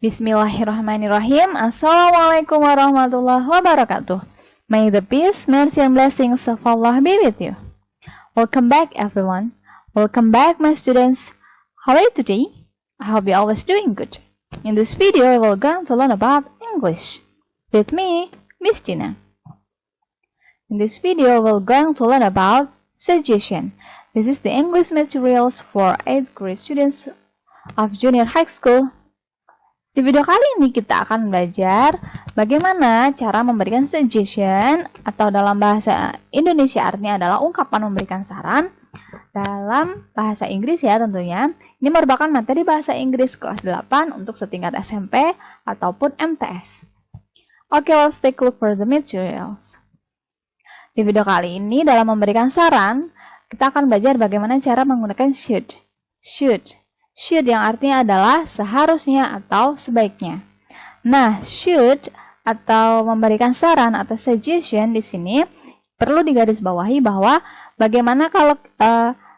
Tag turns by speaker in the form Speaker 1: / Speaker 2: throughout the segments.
Speaker 1: Bismillahirrahmanirrahim. Assalamualaikum warahmatullahi wabarakatuh. May the peace, mercy, and blessings of Allah be with you. Welcome back, everyone. Welcome back, my students. How are you today? I hope you're always doing good. In this video, we're going to learn about English. With me, Miss Gina. In this video, we're going to learn about suggestion. This is the English materials for 8th grade students of junior high school. Di video kali ini kita akan belajar bagaimana cara memberikan suggestion atau dalam bahasa Indonesia artinya adalah ungkapan memberikan saran. Dalam bahasa Inggris ya tentunya. Ini merupakan materi bahasa Inggris kelas 8 untuk setingkat SMP ataupun MTS. Oke, let's take a look for the materials. Di video kali ini dalam memberikan saran, kita akan belajar bagaimana cara menggunakan should. Should yang artinya adalah seharusnya atau sebaiknya. Nah, should atau memberikan saran atau suggestion di sini perlu digarisbawahi bahwa bagaimana kalau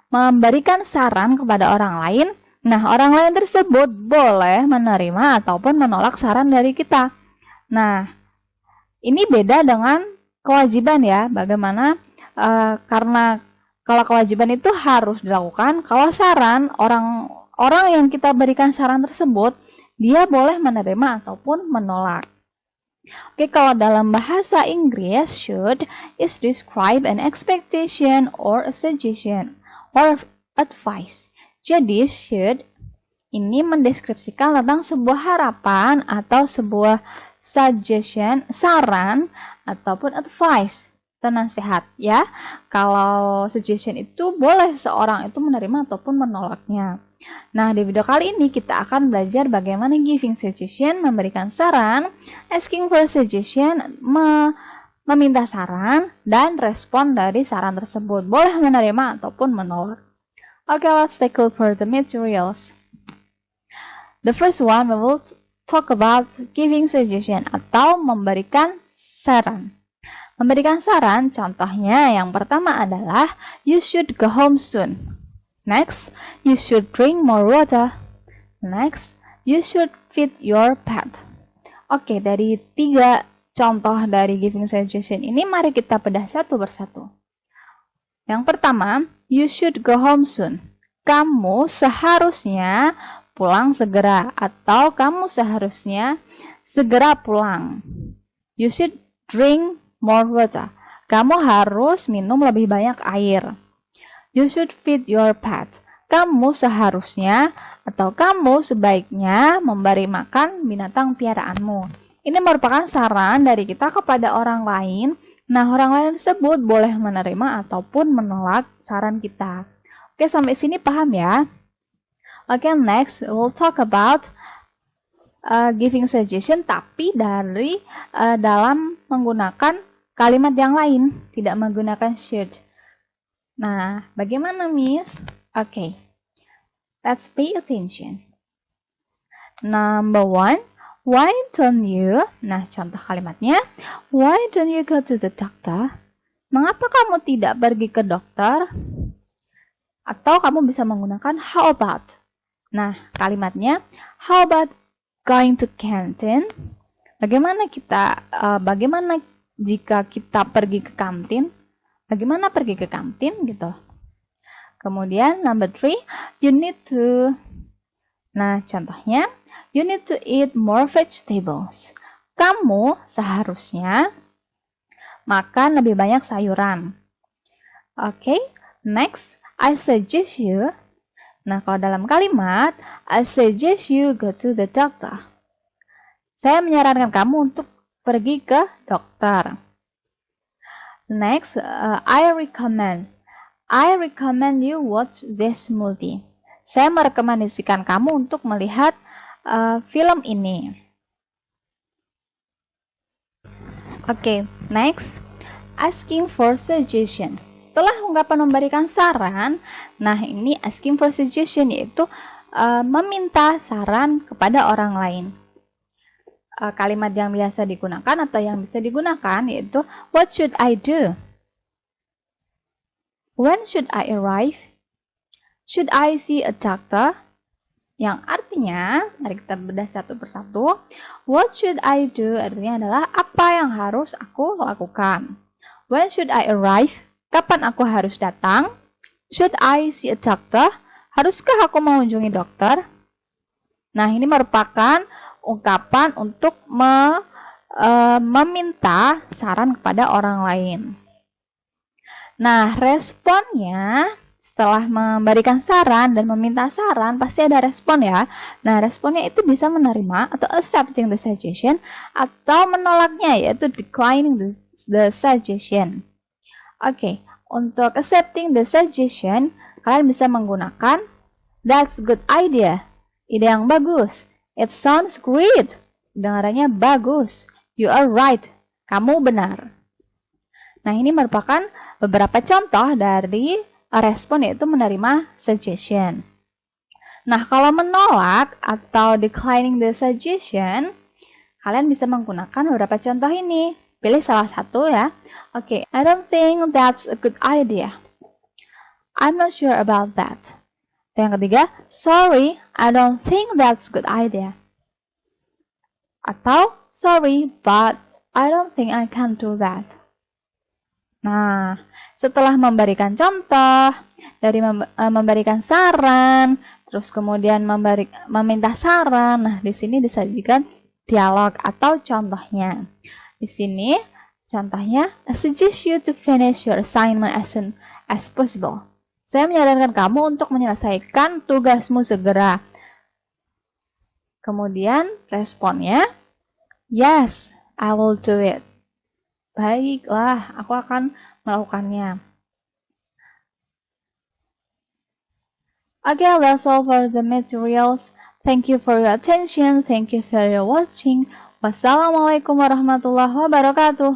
Speaker 1: memberikan saran kepada orang lain, nah orang lain tersebut boleh menerima ataupun menolak saran dari kita. Nah, ini beda dengan kewajiban ya. Bagaimana karena kalau kewajiban itu harus dilakukan, kalau saran orang yang kita berikan saran tersebut, dia boleh menerima ataupun menolak. Oke, kalau dalam bahasa Inggris, should is describe an expectation or a suggestion or advice. Jadi, should ini mendeskripsikan tentang sebuah harapan atau sebuah suggestion, saran ataupun advice, atau nasihat ya. Kalau suggestion itu boleh seorang itu menerima ataupun menolaknya. Nah, di video kali ini kita akan belajar bagaimana giving suggestion, memberikan saran, asking for suggestion, meminta saran, dan respon dari saran tersebut. Boleh menerima ataupun menolak. Okay, let's take a look for the materials. The first one, we will talk about giving suggestion atau memberikan saran. Memberikan saran, contohnya yang pertama adalah you should go home soon. Next, you should drink more water. Next, you should feed your pet. Oke, dari 3 contoh dari giving suggestion ini, mari kita bedah satu persatu. Yang pertama, you should go home soon. Kamu seharusnya pulang segera atau kamu seharusnya segera pulang. You should drink more water. Kamu harus minum lebih banyak air. You should feed your pet. Kamu seharusnya atau kamu sebaiknya memberi makan binatang piaraanmu. Ini merupakan saran dari kita kepada orang lain. Nah, orang lain tersebut boleh menerima ataupun menolak saran kita. Oke, sampai sini paham ya? Oke, next we'll talk about giving suggestion tapi dari dalam menggunakan kalimat yang lain, tidak menggunakan should. Nah, bagaimana, Miss? Okay, let's pay attention. Number 1, why don't you? Nah, contoh kalimatnya, why don't you go to the doctor? Mengapa kamu tidak pergi ke dokter? Atau kamu bisa menggunakan how about? Nah, kalimatnya, how about going to canteen? Bagaimana jika kita pergi ke kantin? Bagaimana pergi ke kantin gitu. Kemudian number 3, you need to. Nah, contohnya, you need to eat more vegetables. Kamu seharusnya makan lebih banyak sayuran. Oke, next, I suggest you. Nah, kalau dalam kalimat, I suggest you go to the doctor. Saya menyarankan kamu untuk pergi ke dokter. Next, I recommend you watch this movie. Saya merekomendasikan kamu untuk melihat film ini. Oke, next, asking for suggestion. Setelah ungkapan memberikan saran, nah ini asking for suggestion yaitu meminta saran kepada orang lain. Kalimat yang biasa digunakan atau yang bisa digunakan yaitu what should I do? When should I arrive? Should I see a doctor? Yang artinya, mari kita bedah satu persatu. What should I do? Artinya adalah apa yang harus aku lakukan. When should I arrive? Kapan aku harus datang? Should I see a doctor? Haruskah aku mengunjungi dokter? Nah, ini merupakan ungkapan untuk meminta saran kepada orang lain. Nah, responnya setelah memberikan saran dan meminta saran, pasti ada respon ya. Nah, responnya itu bisa menerima atau accepting the suggestion atau menolaknya, yaitu declining the suggestion. Oke, untuk accepting the suggestion, kalian bisa menggunakan that's good idea. Ide yang bagus. It sounds great. Dengarannya bagus. You are right. Kamu benar. Nah, ini merupakan beberapa contoh dari respon, yaitu menerima suggestion. Nah, kalau menolak atau declining the suggestion, kalian bisa menggunakan beberapa contoh ini. Pilih salah satu ya. Oke, I don't think that's a good idea. I'm not sure about that. Dan yang ketiga, sorry, I don't think that's a good idea. Atau, sorry, but I don't think I can do that. Nah, setelah memberikan contoh, dari memberikan saran, terus kemudian meminta saran, nah di sini disajikan dialog atau contohnya. Di sini contohnya, I suggest you to finish your assignment as soon as possible. Saya menyarankan kamu untuk menyelesaikan tugasmu segera. Kemudian responnya, yes, I will do it. Baiklah, aku akan melakukannya. Okay, that's all for the materials. Thank you for your attention. Thank you for your watching. Wassalamualaikum warahmatullahi wabarakatuh.